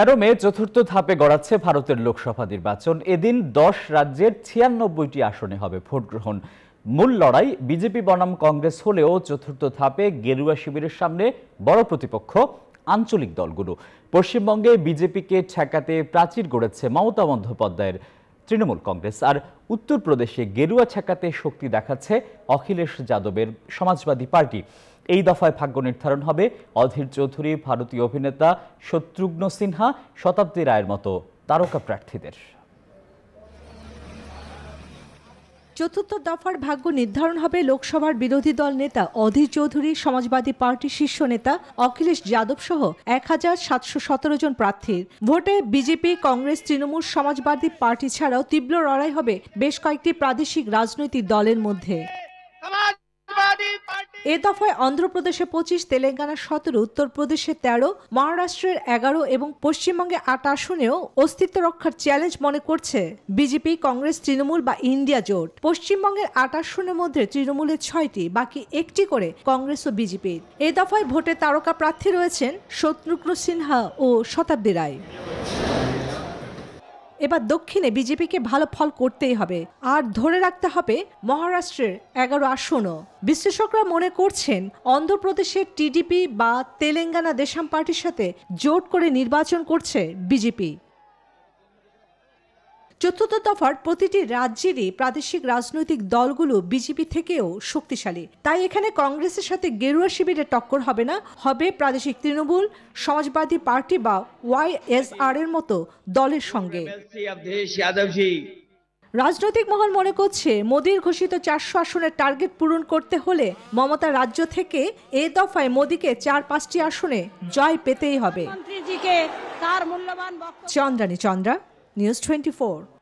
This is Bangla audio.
13 মে চতুর্থ ধাপে গড়াচ্ছে ভারতের লোকসভা নির্বাচন। এদিন 10 রাজ্যের 96টি আসনে হবে ভোট গ্রহণ। মূল লড়াই বিজেপি বনাম কংগ্রেস হলেও চতুর্থ ধাপে গেরুয়া শিবিরের সামনে বড় প্রতিপক্ষ আঞ্চলিক দলগুলো। পশ্চিমবঙ্গে বিজেপিকে ঠেকাতে প্রাচীর গড়েছে মমতা বন্দ্যোপাধ্যায়ের তৃণমূল কংগ্রেস, আর উত্তরপ্রদেশে গেরুয়া ঠেকাতে শক্তি দেখাচ্ছে অখিলেশ যাদবের সমাজবাদী পার্টি। এই দফায় ভাগ্য নির্ধারণ হবে অধীর চৌধুরী, ভারতীয় অভিনেতা শত্রুঘ্ন সিনহা, শতাব্দী রায়ের মতো তারকা প্রার্থীদের। চতুর্থ দফার ভাগ্য নির্ধারণ হবে লোকসভার বিরোধী দল নেতা অধীর চৌধুরী, সমাজবাদী পার্টির শীর্ষ নেতা অখিলেশ যাদব সহ 1717 জন প্রার্থীর। ভোটে বিজেপি, কংগ্রেস, তৃণমূল, সমাজবাদী পার্টি ছাড়াও তীব্র লড়াই হবে বেশ কয়েকটি প্রাদেশিক রাজনৈতিক দলের মধ্যে। এ দফায় অন্ধ্রপ্রদেশে 25, তেলেঙ্গানা 17, উত্তরপ্রদেশে 13, মহারাষ্ট্রের 11 এবং পশ্চিমবঙ্গে 8 আসনেও অস্তিত্ব রক্ষার চ্যালেঞ্জ মনে করছে বিজেপি, কংগ্রেস, তৃণমূল বা ইন্ডিয়া জোট। পশ্চিমবঙ্গের 8 আসনের মধ্যে তৃণমূলের 6টি, বাকি 1টি করে কংগ্রেস ও বিজেপির। এ দফায় ভোটে তারকা প্রার্থী রয়েছেন শত্রুঘ্ন সিনহা ও শতাব্দী রায়। এবার দক্ষিণে বিজেপিকে ভালো ফল করতেই হবে, আর ধরে রাখতে হবে মহারাষ্ট্রের 11 আসনও। বিশ্লেষকরা মনে করছেন অন্ধ্রপ্রদেশের টিডিপি বা তেলেঙ্গানা দেশম পার্টির সাথে জোট করে নির্বাচন করছে বিজেপি। চতুর্থ দফার প্রতিটি রাজ্যেরই প্রাদেশিক রাজনৈতিক দলগুলো বিজেপি থেকেও শক্তিশালী। তাই এখানে কংগ্রেসের সাথে গেরুয়া শিবিরের টক্কর হবে না, হবে প্রাদেশিক তৃণমূল, সমাজবাদী পার্টি বা ওয়াইএসআর এর মতো দলের সঙ্গে। রাজনৈতিক মহল মনে করছে মোদির ঘোষিত 400 আসনের টার্গেট পূরণ করতে হলে মমতা রাজ্য থেকে এ দফায় মোদিকে 4-5টি আসনে জয় পেতেই হবে। চন্দ্রানী চন্দ্রা, নিউজ 24।